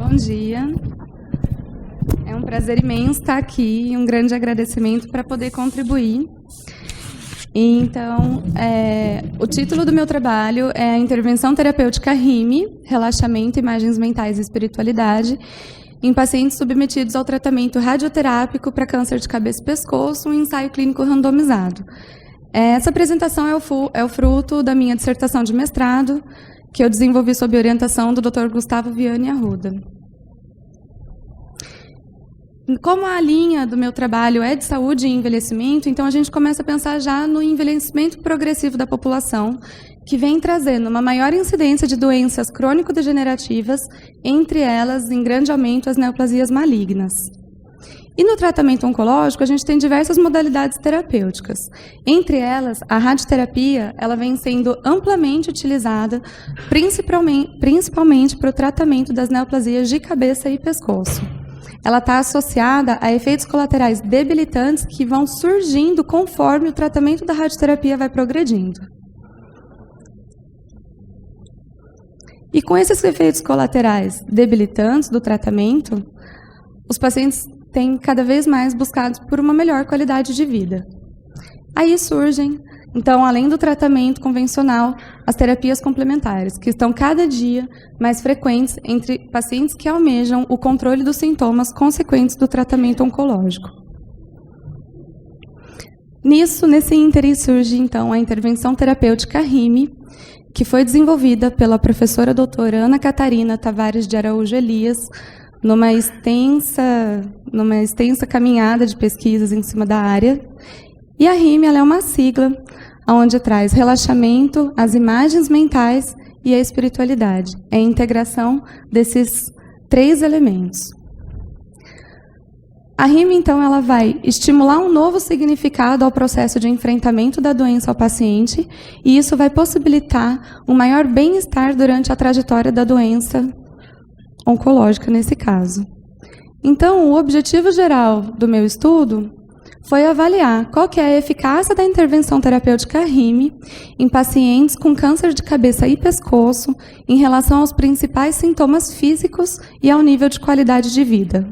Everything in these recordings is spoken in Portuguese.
Bom dia. É um prazer imenso estar aqui e um grande agradecimento para poder contribuir. Então, o título do meu trabalho é a Intervenção Terapêutica RIME, Relaxamento, Imagens Mentais e Espiritualidade, em pacientes submetidos ao tratamento radioterápico para câncer de cabeça e pescoço, um ensaio clínico randomizado. Essa apresentação é o fruto da minha dissertação de mestrado, que eu desenvolvi sob orientação do Dr. Gustavo Viane Arruda. Como a linha do meu trabalho é de saúde e envelhecimento, então a gente começa a pensar já no envelhecimento progressivo da população, que vem trazendo uma maior incidência de doenças crônico-degenerativas, entre elas, em grande aumento, as neoplasias malignas. E no tratamento oncológico, a gente tem diversas modalidades terapêuticas. Entre elas, a radioterapia ela vem sendo amplamente utilizada, principalmente para o tratamento das neoplasias de cabeça e pescoço. Ela está associada a efeitos colaterais debilitantes que vão surgindo conforme o tratamento da radioterapia vai progredindo. E com esses efeitos colaterais debilitantes do tratamento, os pacientes têm cada vez mais buscado por uma melhor qualidade de vida. Aí surgem, então, além do tratamento convencional, as terapias complementares, que estão cada dia mais frequentes entre pacientes que almejam o controle dos sintomas consequentes do tratamento oncológico. Nesse ínterim surge, então, a intervenção terapêutica RIME, que foi desenvolvida pela professora doutora Ana Catarina Tavares de Araújo Elias, numa extensa caminhada de pesquisas em cima da área. E a RIME ela é uma sigla onde traz relaxamento, as imagens mentais e a espiritualidade. É a integração desses três elementos. A RIME, então, ela vai estimular um novo significado ao processo de enfrentamento da doença ao paciente, e isso vai possibilitar um maior bem-estar durante a trajetória da doença oncológica, nesse caso. Então, o objetivo geral do meu estudo foi avaliar qual que é a eficácia da intervenção terapêutica RIME em pacientes com câncer de cabeça e pescoço em relação aos principais sintomas físicos e ao nível de qualidade de vida.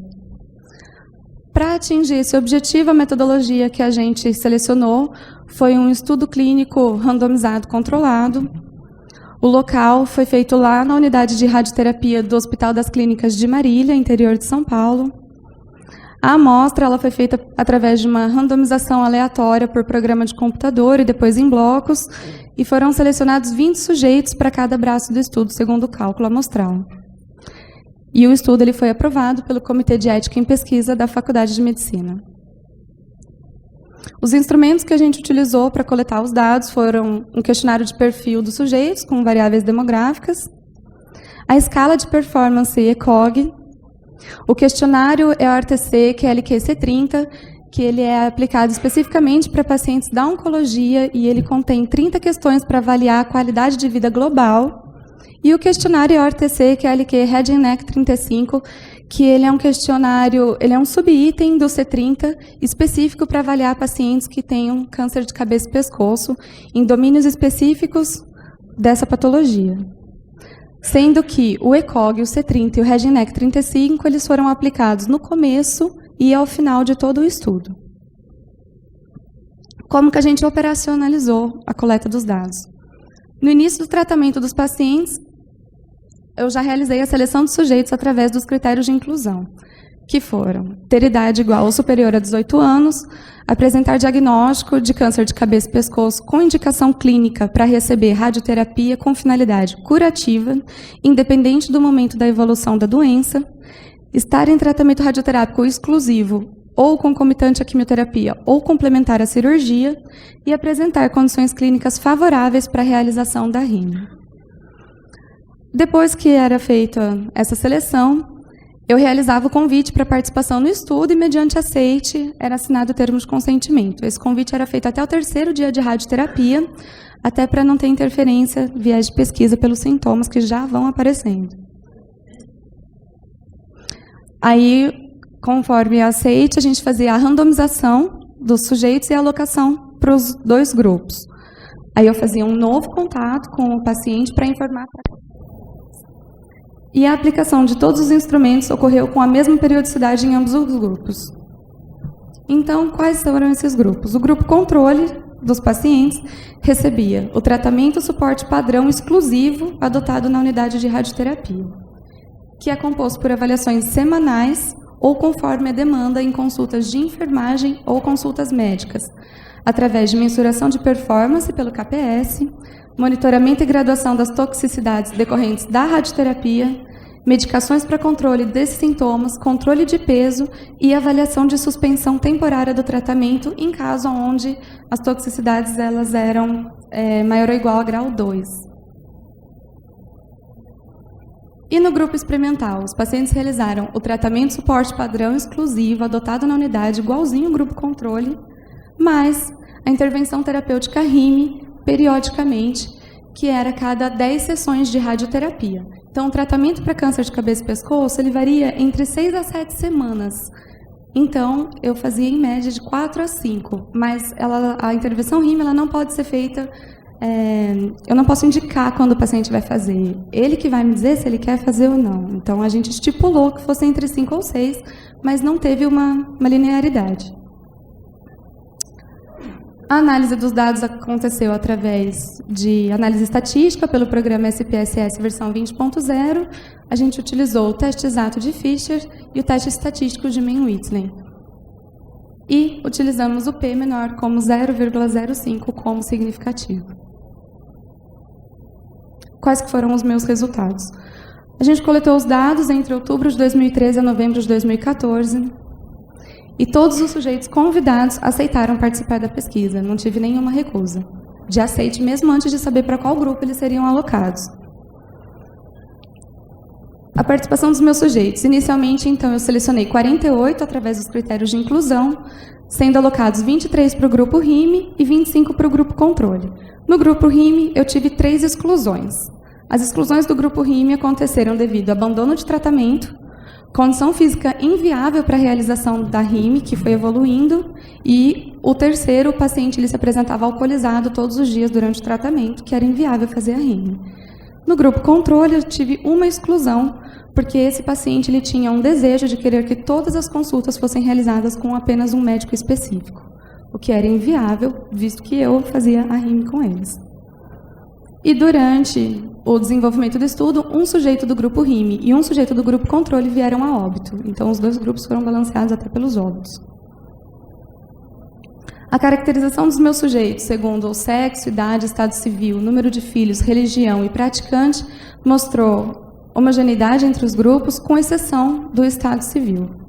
Para atingir esse objetivo, a metodologia que a gente selecionou foi um estudo clínico randomizado controlado. O local foi feito lá na unidade de radioterapia do Hospital das Clínicas de Marília, interior de São Paulo. A amostra ela foi feita através de uma randomização aleatória por programa de computador e depois em blocos, e foram selecionados 20 sujeitos para cada braço do estudo, segundo o cálculo amostral. E o estudo ele foi aprovado pelo Comitê de Ética em Pesquisa da Faculdade de Medicina. Os instrumentos que a gente utilizou para coletar os dados foram um questionário de perfil dos sujeitos, com variáveis demográficas, a escala de performance ECOG, o questionário EORTC QLQ-C30, que ele é aplicado especificamente para pacientes da oncologia e ele contém 30 questões para avaliar a qualidade de vida global, e o questionário EORTC QLQ Head and Neck 35, que ele é um questionário, ele é um subitem do C30 específico para avaliar pacientes que tenham câncer de cabeça e pescoço em domínios específicos dessa patologia. Sendo que o ECOG, o C30 e o Head and Neck 35, eles foram aplicados no começo e ao final de todo o estudo. Como que a gente operacionalizou a coleta dos dados? No início do tratamento dos pacientes, eu já realizei a seleção de sujeitos através dos critérios de inclusão, que foram ter idade igual ou superior a 18 anos, apresentar diagnóstico de câncer de cabeça e pescoço com indicação clínica para receber radioterapia com finalidade curativa, independente do momento da evolução da doença, estar em tratamento radioterápico exclusivo ou concomitante à quimioterapia ou complementar à cirurgia e apresentar condições clínicas favoráveis para a realização da RIME. Depois que era feita essa seleção, eu realizava o convite para participação no estudo e, mediante aceite, era assinado o termo de consentimento. Esse convite era feito até o 3º dia de radioterapia, até para não ter interferência, viés de pesquisa pelos sintomas que já vão aparecendo. Aí, conforme aceite, a gente fazia a randomização dos sujeitos e a alocação para os 2 grupos. Aí eu fazia um novo contato com o paciente para informar. E a aplicação de todos os instrumentos ocorreu com a mesma periodicidade em ambos os grupos. Então, quais foram esses grupos? O grupo controle dos pacientes recebia o tratamento suporte padrão exclusivo adotado na unidade de radioterapia, que é composto por avaliações semanais ou conforme a demanda em consultas de enfermagem ou consultas médicas, através de mensuração de performance pelo KPS, monitoramento e graduação das toxicidades decorrentes da radioterapia, medicações para controle desses sintomas, controle de peso e avaliação de suspensão temporária do tratamento em caso onde as toxicidades elas eram maior ou igual a grau 2. E no grupo experimental, os pacientes realizaram o tratamento suporte padrão exclusivo adotado na unidade, igualzinho ao grupo controle, mas a intervenção terapêutica RIME, periodicamente, que era a cada 10 sessões de radioterapia. Então, o tratamento para câncer de cabeça e pescoço, ele varia entre 6 a 7 semanas. Então, eu fazia em média de 4 a 5, mas a intervenção RIME ela não pode ser feita, eu não posso indicar quando o paciente vai fazer. Ele que vai me dizer se ele quer fazer ou não. Então, a gente estipulou que fosse entre 5 ou 6, mas não teve uma linearidade. A análise dos dados aconteceu através de análise estatística pelo programa SPSS versão 20.0. A gente utilizou o teste exato de Fischer e o teste estatístico de Mann-Whitney. E utilizamos o P menor como 0,05 como significativo. Quais que foram os meus resultados? A gente coletou os dados entre outubro de 2013 a novembro de 2014. E todos os sujeitos convidados aceitaram participar da pesquisa, não tive nenhuma recusa. De aceite mesmo antes de saber para qual grupo eles seriam alocados. A participação dos meus sujeitos. Inicialmente, então, eu selecionei 48 através dos critérios de inclusão, sendo alocados 23 para o grupo RIME e 25 para o grupo controle. No grupo RIME, eu tive 3 exclusões. As exclusões do grupo RIME aconteceram devido ao abandono de tratamento, condição física inviável para a realização da RIME, que foi evoluindo, e o terceiro, o paciente ele se apresentava alcoolizado todos os dias durante o tratamento, que era inviável fazer a RIME. No grupo controle, eu tive uma exclusão, porque esse paciente ele tinha um desejo de querer que todas as consultas fossem realizadas com apenas um médico específico, o que era inviável, visto que eu fazia a RIME com eles. E durante o desenvolvimento do estudo, um sujeito do grupo RIME e um sujeito do grupo controle vieram a óbito. Então, os dois grupos foram balanceados até pelos óbitos. A caracterização dos meus sujeitos, segundo o sexo, idade, estado civil, número de filhos, religião e praticante, mostrou homogeneidade entre os grupos, com exceção do estado civil.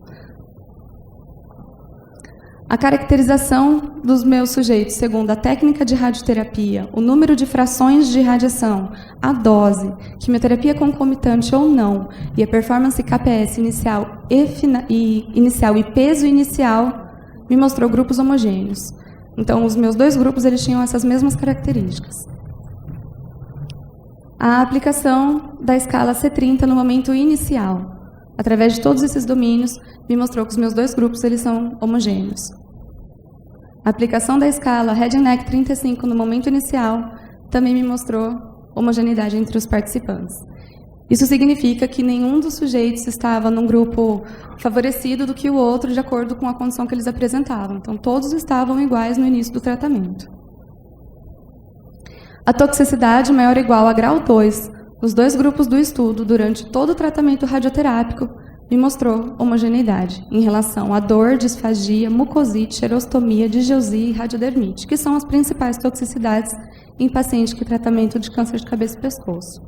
A caracterização dos meus sujeitos, segundo a técnica de radioterapia, o número de frações de radiação, a dose, quimioterapia concomitante ou não, e a performance KPS inicial e peso inicial, me mostrou grupos homogêneos. Então, os meus dois grupos eles tinham essas mesmas características. A aplicação da escala C30 no momento inicial, através de todos esses domínios, me mostrou que os meus dois grupos eles são homogêneos. A aplicação da escala Head and Neck 35 no momento inicial também me mostrou homogeneidade entre os participantes. Isso significa que nenhum dos sujeitos estava num grupo favorecido do que o outro de acordo com a condição que eles apresentavam. Então, todos estavam iguais no início do tratamento. A toxicidade maior ou igual a grau 2 nos dois grupos do estudo durante todo o tratamento radioterápico me mostrou homogeneidade em relação à dor, disfagia, mucosite, xerostomia, digeusia e radiodermite, que são as principais toxicidades em pacientes com tratamento de câncer de cabeça e pescoço.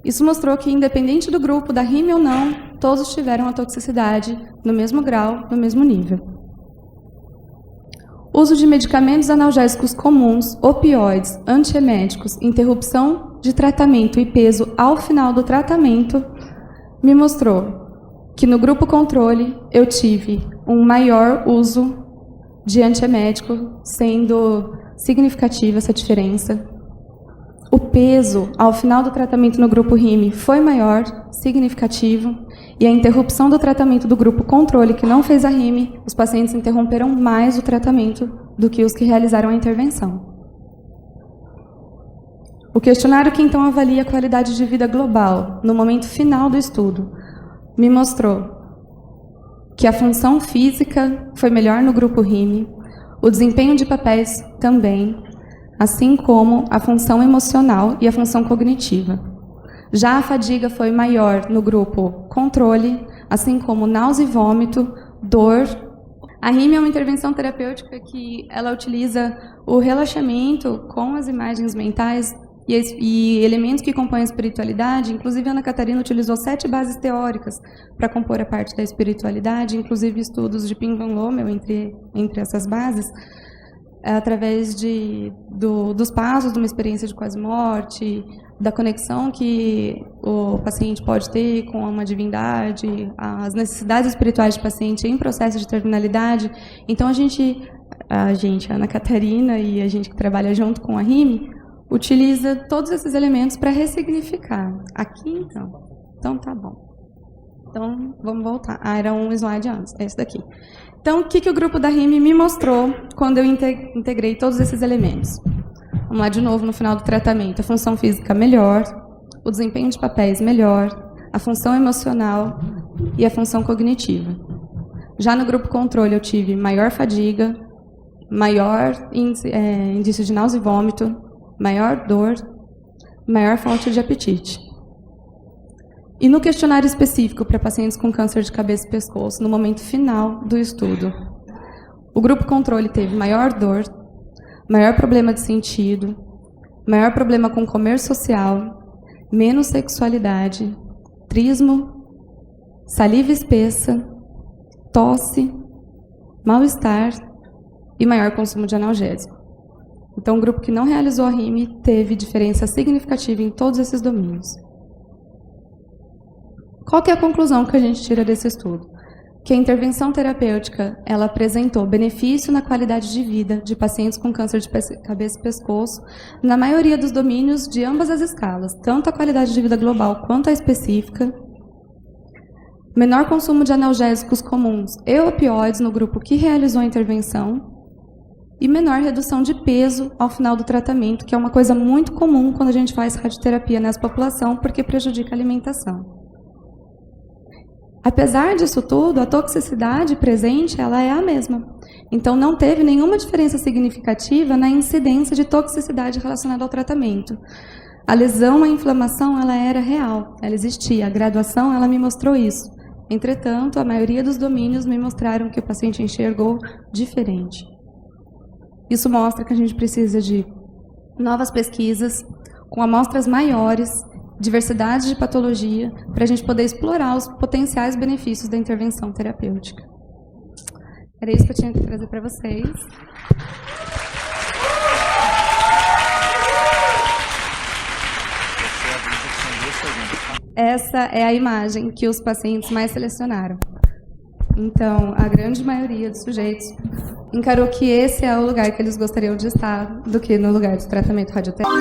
Isso mostrou que, independente do grupo, da RIME ou não, todos tiveram a toxicidade no mesmo grau, no mesmo nível. Uso de medicamentos analgésicos comuns, opioides, antieméticos, interrupção de tratamento e peso ao final do tratamento, me mostrou que no grupo controle eu tive um maior uso de antiemético, sendo significativa essa diferença. O peso ao final do tratamento no grupo RIME foi maior, significativo, e a interrupção do tratamento do grupo controle, que não fez a RIME, os pacientes interromperam mais o tratamento do que os que realizaram a intervenção. O questionário que então avalia a qualidade de vida global, no momento final do estudo, me mostrou que a função física foi melhor no grupo RIME, o desempenho de papéis também, assim como a função emocional e a função cognitiva. Já a fadiga foi maior no grupo controle, assim como náusea e vômito, dor. A RIME é uma intervenção terapêutica que ela utiliza o relaxamento com as imagens mentais e elementos que compõem a espiritualidade. Inclusive, a Ana Catarina utilizou 7 bases teóricas para compor a parte da espiritualidade, inclusive estudos de Pim Van Lommel entre essas bases, através dos passos de uma experiência de quase morte, da conexão que o paciente pode ter com uma divindade, as necessidades espirituais do paciente em processo de terminalidade. Então, a Ana Catarina e a gente que trabalha junto com a RIME, utiliza todos esses elementos para ressignificar. Aqui, então. Então, tá bom. Então, vamos voltar. Era um slide antes, esse daqui. Então, o que o grupo da RIME me mostrou quando eu integrei todos esses elementos? Vamos lá de novo no final do tratamento. A função física melhor, o desempenho de papéis melhor, a função emocional e a função cognitiva. Já no grupo controle, eu tive maior fadiga, maior índice de náusea e vômito, maior dor, maior falta de apetite. E no questionário específico para pacientes com câncer de cabeça e pescoço, no momento final do estudo, o grupo controle teve maior dor, maior problema de sentido, maior problema com comer social, menos sexualidade, trismo, saliva espessa, tosse, mal-estar e maior consumo de analgésico. Então, o grupo que não realizou a RIME teve diferença significativa em todos esses domínios. Qual que é a conclusão que a gente tira desse estudo? Que a intervenção terapêutica ela apresentou benefício na qualidade de vida de pacientes com câncer de cabeça e pescoço, na maioria dos domínios de ambas as escalas, tanto a qualidade de vida global quanto a específica. Menor consumo de analgésicos comuns e opioides no grupo que realizou a intervenção, e menor redução de peso ao final do tratamento, que é uma coisa muito comum quando a gente faz radioterapia nessa população, porque prejudica a alimentação. Apesar disso tudo, a toxicidade presente ela é a mesma. Então, não teve nenhuma diferença significativa na incidência de toxicidade relacionada ao tratamento. A lesão, a inflamação, ela era real, ela existia. A graduação, ela me mostrou isso. Entretanto, a maioria dos domínios me mostraram que o paciente enxergou diferente. Isso mostra que a gente precisa de novas pesquisas, com amostras maiores, diversidade de patologia, para a gente poder explorar os potenciais benefícios da intervenção terapêutica. Era isso que eu tinha que trazer para vocês. Essa é a imagem que os pacientes mais selecionaram. Então, a grande maioria dos sujeitos encarou que esse é o lugar que eles gostariam de estar do que no lugar de tratamento radioterápico.